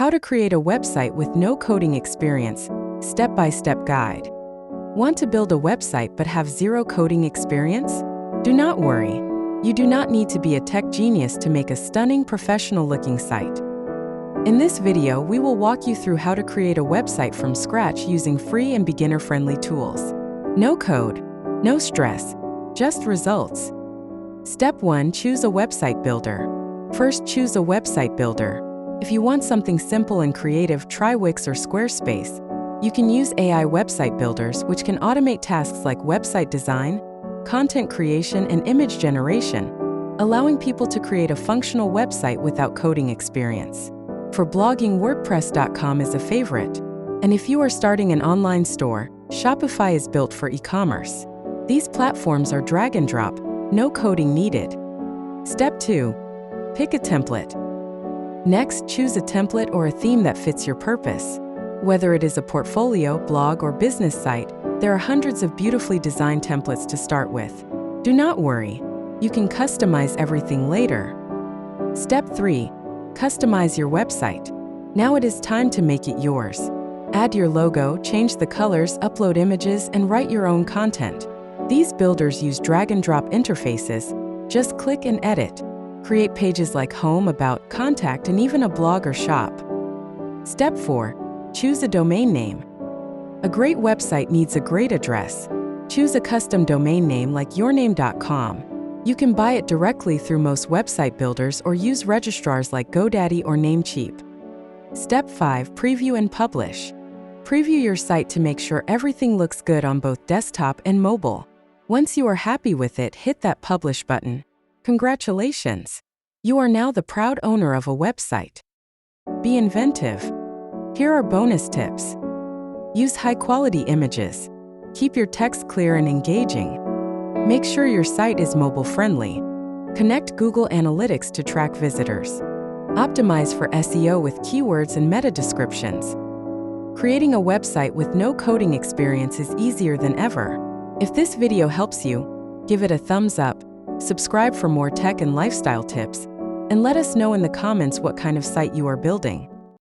How to create a website with no coding experience, step-by-step guide. Want to build a website but have zero coding experience? Do not worry. You do not need to be a tech genius to make a stunning, professional-looking site. In this video, we will walk you through how to create a website from scratch using free and beginner-friendly tools. No code, no stress, just results. Step 1. Choose a website builder. First, choose a website builder. If you want something simple and creative, try Wix or Squarespace. You can use AI website builders, which can automate tasks like website design, content creation, and image generation, allowing people to create a functional website without coding experience. For blogging, WordPress.com is a favorite. And if you are starting an online store, Shopify is built for e-commerce. These platforms are drag and drop, no coding needed. Step 2. Pick a template. Next, choose a template or a theme that fits your purpose. Whether it is a portfolio, blog, or business site, there are hundreds of beautifully designed templates to start with. Do not worry. You can customize everything later. Step 3. Customize your website. Now it is time to make it yours. Add your logo, change the colors, upload images, and write your own content. These builders use drag-and-drop interfaces. Just click and edit. Create pages like home, about, contact, and even a blog or shop. Step 4. Choose a domain name. A great website needs a great address. Choose a custom domain name like yourname.com. You can buy it directly through most website builders or use registrars like GoDaddy or Namecheap. Step 5. Preview and publish. Preview your site to make sure everything looks good on both desktop and mobile. Once you are happy with it, hit that publish button. Congratulations! You are now the proud owner of a website. Be inventive. Here are bonus tips. Use high-quality images. Keep your text clear and engaging. Make sure your site is mobile-friendly. Connect Google Analytics to track visitors. Optimize for SEO with keywords and meta descriptions. Creating a website with no coding experience is easier than ever. If this video helps you, give it a thumbs up, subscribe for more tech and lifestyle tips, and let us know in the comments what kind of site you are building.